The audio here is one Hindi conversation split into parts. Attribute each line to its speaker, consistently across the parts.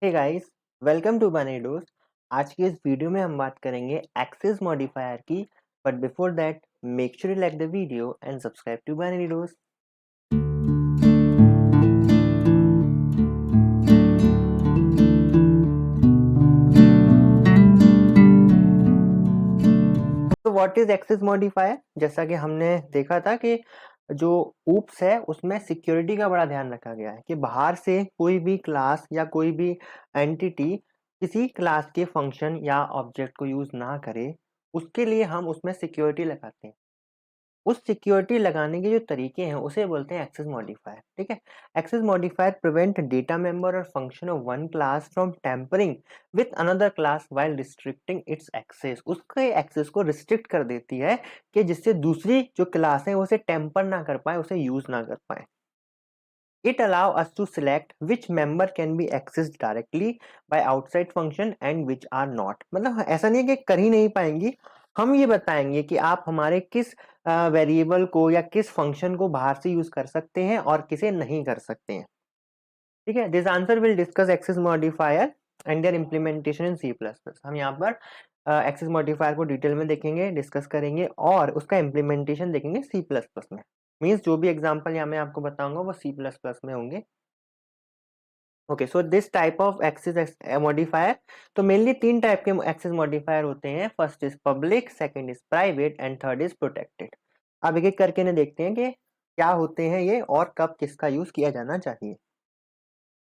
Speaker 1: हे गाइस, वेलकम टू बनेडोस। आज की इस वीडियो में हम बात करेंगे एक्सेस मॉडिफायर की। But before that, make sure you like the video and subscribe to बनेडोस। तो व्हाट इज एक्सेस मॉडिफायर? जैसा कि हमने देखा था कि जो ऊप्स है उसमें सिक्योरिटी का बड़ा ध्यान रखा गया है कि बाहर से कोई भी क्लास या कोई भी एंटिटी किसी क्लास के फंक्शन या ऑब्जेक्ट को यूज ना करे, उसके लिए हम उसमें सिक्योरिटी लगाते हैं। उस सिक्योरिटी लगाने के जो तरीके हैं उसे बोलते हैं एक्सेस मॉडिफायर। ठीक है। Access modifier prevent data member और function of one class from tampering with another class while restricting its access. उसके एक्सेस को रिस्ट्रिक्ट कर देती है कि जिससे दूसरी जो क्लास है उसे टेम्पर ना कर पाए, उसे यूज ना कर पाए। It allow us to select which member can be accessed directly by outside function and which are not। मतलब ऐसा नहीं है कि कर ही नहीं पाएंगी, हम ये बताएंगे कि आप हमारे किस वेरिएबल को या किस फंक्शन को बाहर से यूज कर सकते हैं और किसे नहीं कर सकते हैं। ठीक है। This answer will discuss access modifier and their implementation in C++। हम यहाँ पर एक्सेस मॉडिफायर को डिटेल में देखेंगे, डिस्कस करेंगे और उसका इम्प्लीमेंटेशन देखेंगे C++ में। मीन्स जो भी एग्जांपल यहाँ मैं आपको बताऊंगा वो C++ में होंगे। Okay, so this type of access modifier, तो मेनली तीन टाइप के एक्सेस मॉडिफायर होते हैं। First is public, second is private and third is protected. अब एक एक करके ने देखते हैं कि क्या होते हैं ये और कब किसका यूज किया जाना चाहिए।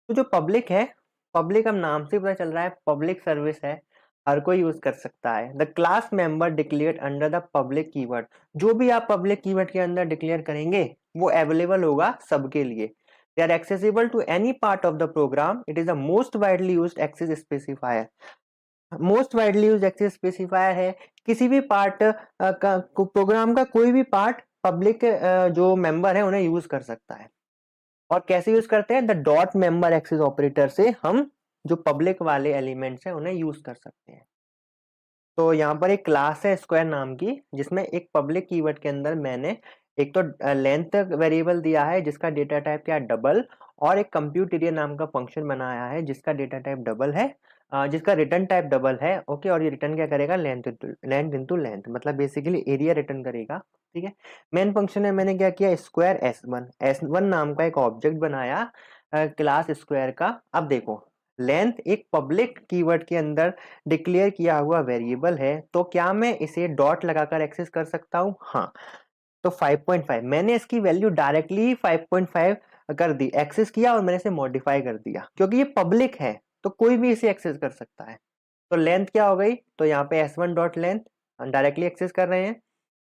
Speaker 1: तो जो पब्लिक है, पब्लिक अब नाम से पता चल रहा है पब्लिक सर्विस है, हर कोई यूज कर सकता है। The class member declared under the public keyword, जो भी आप पब्लिक कीवर्ड के अंदर डिक्लेयर करेंगे वो अवेलेबल होगा सबके लिए। They are accessible to any part of the program. It is the most widely used access specifier. Most widely used access specifier है किसी भी पार्ट का, प्रोग्राम का कोई भी पार्ट पब्लिक जो मेंबर है उन्हें यूज कर सकता है। और कैसे यूज करते हैं? The dot member access operator से हम जो पब्लिक वाले एलिमेंट्स हैं उन्हें यूज कर सकते हैं। तो यहाँ पर एक क्लास है स्क्वायर नाम की, जिसमें एक पब्लिक कीवर्ड के अंदर मैंने एक तो लेंथ वेरिएबल दिया है जिसका डेटा टाइप क्या है, डबल। और एक कंप्यूट एरिया नाम का फंक्शन बनाया है जिसका डेटा टाइप डबल है, जिसका रिटर्न टाइप डबल है। ओके, और ये रिटर्न क्या करेगा? लेंथ इंटू लेंथ, मतलब बेसिकली एरिया रिटर्न करेगा। ठीक है। मेन फंक्शन है, मैंने क्या किया, स्क्वायर एस वन नाम का एक ऑब्जेक्ट बनाया क्लास स्क्वायर का। अब देखो, लेंथ एक पब्लिक कीवर्ड के अंदर डिक्लेयर किया हुआ वेरिएबल है, तो क्या मैं इसे डॉट लगाकर एक्सेस कर सकता हूँ? हाँ। तो 5.5 मैंने इसकी वैल्यू डायरेक्टली 5.5 कर दी, एक्सेस किया और मैंने इसे मॉडिफाई कर दिया क्योंकि ये पब्लिक है तो कोई भी इसे एक्सेस कर सकता है। तो लेंथ क्या हो गई? तो यहाँ पे S1 dot length directly access कर रहे हैं।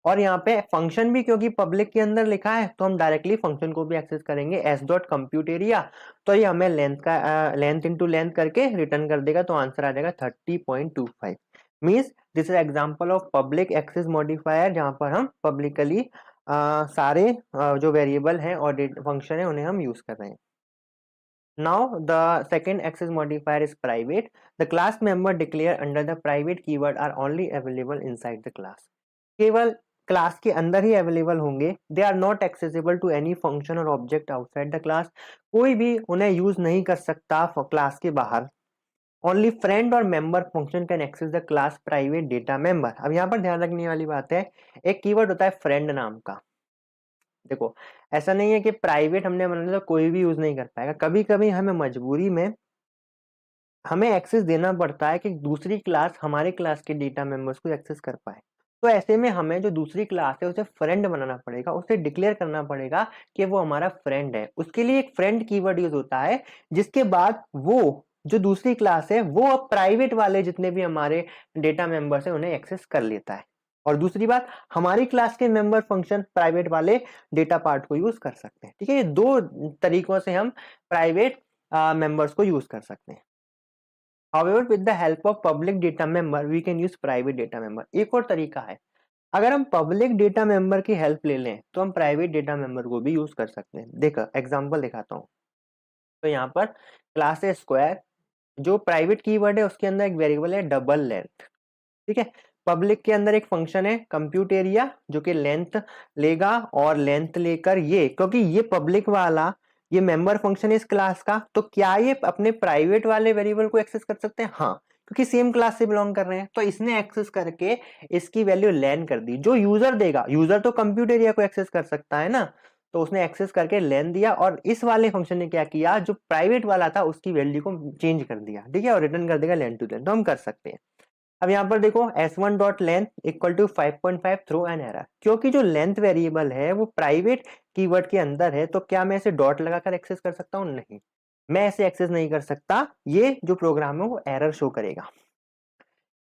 Speaker 1: और यहाँ पे फंक्शन भी क्योंकि पब्लिक के अंदर लिखा है तो हम डायरेक्टली फंक्शन को भी एक्सेस करेंगे, एस डॉट कंप्यूट एरिया। तो ये हमें लेंथ इंटू लेंथ करके रिटर्न कर देगा, तो आंसर आ जाएगा 30.25। Means this is example of public access modifier, जहां पर हम पब्लिकली सारे जो वेरिएबल हैं और फंक्शन है उन्हें हम यूज कर रहे हैं। Now the second access modifier is private. The class member declared under the private keyword are only available inside the class. केवल क्लास के अंदर ही अवेलेबल होंगे। They are not accessible to any function और ऑब्जेक्ट आउटसाइड द क्लास। कोई भी उन्हें यूज नहीं कर सकता क्लास के बाहर। ओनली फ्रेंड और member function can access the class private data member. अब यहाँ पर ध्यान रखने वाली बात है, एक कीवर्ड होता है फ्रेंड नाम का। देखो, ऐसा नहीं है कि प्राइवेट हमने बना लिया तो कोई भी यूज नहीं कर पाएगा। कभी कभी हमें मजबूरी में हमें एक्सेस देना पड़ता है कि दूसरी क्लास हमारे क्लास के डेटा मेंबर्स को एक्सेस कर पाए। तो ऐसे में हमें जो दूसरी क्लास है उसे फ्रेंड बनाना पड़ेगा, उसे डिक्लेयर करना पड़ेगा कि वो हमारा फ्रेंड है। उसके लिए एक फ्रेंड कीवर्ड यूज होता है, जिसके बाद वो जो दूसरी क्लास है वो अब प्राइवेट वाले जितने भी हमारे डेटा मेंबर्स हैं उन्हें एक्सेस कर लेता है। और दूसरी बात, हमारी क्लास के मेंबर फंक्शन प्राइवेट वाले डेटा पार्ट को यूज कर सकते हैं। ठीक है, ये दो तरीकों से हम प्राइवेट मेंबर्स को यूज कर सकते हैं। However, with the help of public data member, we can use private data member। एक और तरीका है, अगर हम पब्लिक डेटा मेंबर की हेल्प ले लें तो हम प्राइवेट डेटा मेंबर को भी यूज कर सकते हैं। देखो एग्जांपल दिखाता हूँ। तो यहाँ पर क्लास है स्क्वायर, जो प्राइवेट कीवर्ड है उसके अंदर एक वेरिएबल है डबल लेंथ। ठीक है। पब्लिक के अंदर एक फंक्शन है कंप्यूट एरिया जो कि लेंथ लेगा, और लेंथ लेकर ये, क्योंकि ये पब्लिक वाला ये मेंबर फंक्शन है इस क्लास का, तो क्या ये अपने प्राइवेट वाले वेरिएबल को एक्सेस कर सकते हैं? हाँ, क्योंकि सेम क्लास से बिलोंग कर रहे हैं। तो इसने एक्सेस करके इसकी वैल्यू लेन कर दी। जो यूजर देगा, यूजर तो कंप्यूट एरिया को एक्सेस कर सकता है ना, तो उसने एक्सेस करके लेन दिया, और इस वाले फंक्शन ने क्या किया, जो प्राइवेट वाला था उसकी वैल्यू को चेंज कर दिया, ठीक है, और रिटर्न कर देगा लेन टू लेन। तो हम कर सकते हैं। अब यहाँ पर देखो s1 dot length equal to 5.5 throw an error, क्योंकि जो लेंथ वेरिएबल है वो प्राइवेट कीवर्ड के अंदर है, तो क्या मैं इसे डॉट लगाकर एक्सेस कर सकता हूँ? नहीं, मैं इसे एक्सेस नहीं कर सकता। ये जो प्रोग्राम है वो एरर शो करेगा।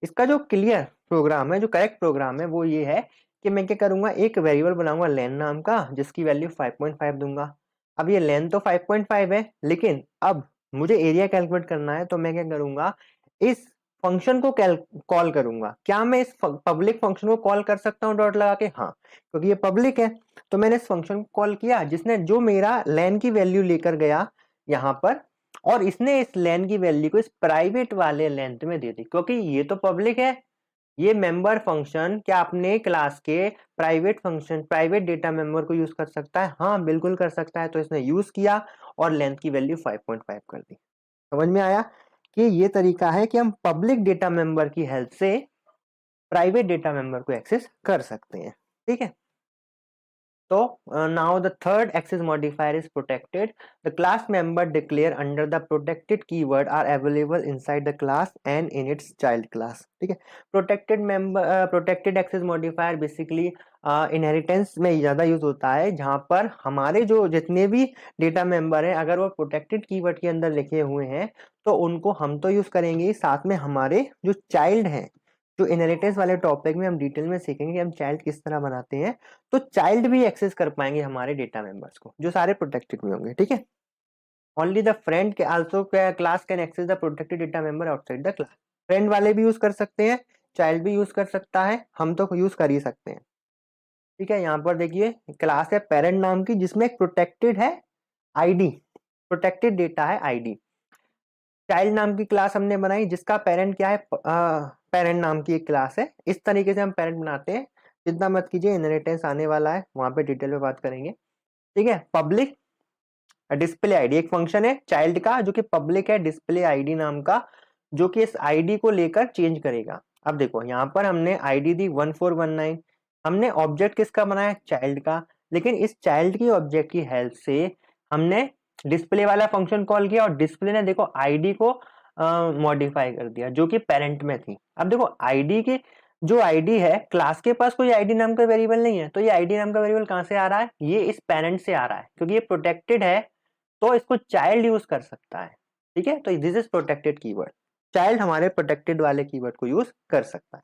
Speaker 1: इसका जो क्लियर प्रोग्राम है, जो करेक्ट प्रोग्राम है, वो ये है कि मैं क्या करूंगा, एक वेरिएबल बनाऊंगा लेन नाम का, जिसकी वैल्यू 5.5 दूंगा। अब ये लेन तो 5.5 है, लेकिन अब मुझे एरिया कैलकुलेट करना है, तो मैं क्या करूंगा, इस फंक्शन को कॉल करूंगा। क्या मैं इस पब्लिक फंक्शन को कॉल कर सकता हूँ डॉट लगा के? हाँ, क्योंकि ये पब्लिक है। तो मैंने इस फंक्शन को कॉल किया, जिसने जो मेरा लेन की वैल्यू लेकर गया यहाँ पर, और इसने इस लेन की वैल्यू को इस प्राइवेट वाले लेंथ में दे दी, क्योंकि ये तो पब्लिक है। ये मेंबर फंक्शन क्या अपने क्लास के private function, private data member को यूज कर सकता है? हाँ, बिल्कुल कर सकता है। तो इसने यूज किया और लेंथ की वैल्यू 5.5 कर दी। समझ में आया कि ये तरीका है कि हम पब्लिक डेटा मेंबर की हेल्प से प्राइवेट डेटा मेंबर को एक्सेस कर सकते हैं, ठीक है। So now the third access modifier is protected. The class member declared under the protected keyword are available inside the class and in its child class. ठीक है, protected access modifier basically inheritance में ज्यादा यूज होता है, जहां पर हमारे जो जितने भी डेटा मेंबर हैं, अगर वो प्रोटेक्टेड कीवर्ड के अंदर लिखे हुए हैं, तो उनको हम तो यूज करेंगे, साथ में हमारे जो चाइल्ड हैं, जो इनहेरिटेंस वाले टॉपिक में हम डिटेल में सीखेंगे कि हम चाइल्ड किस तरह बनाते हैं, तो चाइल्ड भी एक्सेस कर पाएंगे हमारे डेटा मेंबर्स को, जो सारे प्रोटेक्टेड में होंगे, ठीक है। ओनली द फ्रेंड के also class can access the protected data member outside the class. Friend वाले भी यूज कर सकते हैं, चाइल्ड भी यूज कर सकता है, हम तो यूज कर ही सकते हैं, ठीक है। यहाँ पर देखिए क्लास है पेरेंट नाम की, जिसमें एक प्रोटेक्टेड है आईडी, प्रोटेक्टेड डेटा है आईडी। चाइल्ड नाम की क्लास हमने बनाई, जिसका पेरेंट क्या है, पेरेंट नाम की एक क्लास है। इस तरीके से हम पेरेंट बनाते हैं। चिंता मत कीजिए, इनहेरिटेंस आने वाला है, वहां पे डिटेल में बात करेंगे, ठीक है। पब्लिक डिस्प्ले आईडी एक फंक्शन है चाइल्ड का, जो कि पब्लिक है, डिस्प्ले आईडी नाम का, जो कि इस आईडी को लेकर चेंज करेगा। अब देखो यहाँ पर हमने आईडी दी 1419, हमने ऑब्जेक्ट किसका बनाया, चाइल्ड का, लेकिन इस चाइल्ड की ऑब्जेक्ट की हेल्प से हमने डिस्प्ले वाला फंक्शन कॉल किया, और डिस्प्ले ने देखो आईडी को मॉडिफाई कर दिया, जो कि पेरेंट में थी। अब देखो आईडी की जो आईडी है, क्लास के पास कोई आईडी नाम का वेरिएबल नहीं है, तो ये आईडी नाम का वेरिएबल कहां से आ रहा है, ये इस पेरेंट से आ रहा है, क्योंकि ये प्रोटेक्टेड है, तो इसको चाइल्ड यूज कर सकता है, ठीक है। तो this is protected keyword, child हमारे प्रोटेक्टेड वाले कीवर्ड को यूज कर सकता है।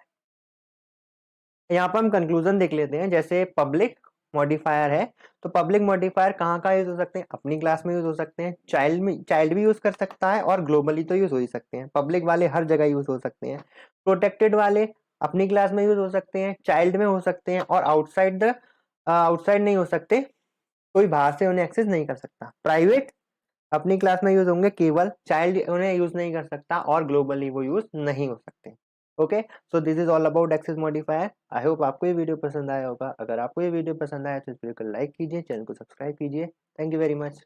Speaker 1: यहाँ पर हम कंक्लूजन देख लेते हैं। जैसे पब्लिक मॉडिफायर है, तो पब्लिक मॉडिफायर कहाँ कहाँ यूज हो सकते हैं, अपनी क्लास में यूज हो सकते हैं, चाइल्ड भी यूज कर सकता है, और ग्लोबली तो यूज हो ही सकते हैं। पब्लिक वाले हर जगह यूज हो सकते हैं, प्रोटेक्टेड वाले अपनी क्लास में यूज हो सकते हैं, चाइल्ड में हो सकते हैं, और आउटसाइड नहीं हो सकते, कोई बाहर से उन्हें एक्सेस नहीं कर सकता। प्राइवेट अपनी क्लास में यूज होंगे केवल, चाइल्ड उन्हें यूज नहीं कर सकता, और ग्लोबली वो यूज नहीं हो सकते। Okay, so this is all about access modifier. I hope आपको ये वीडियो पसंद आया होगा। अगर आपको ये वीडियो पसंद आया तो इस वीडियो को लाइक कीजिए, चैनल को सब्सक्राइब कीजिए। Thank you very much.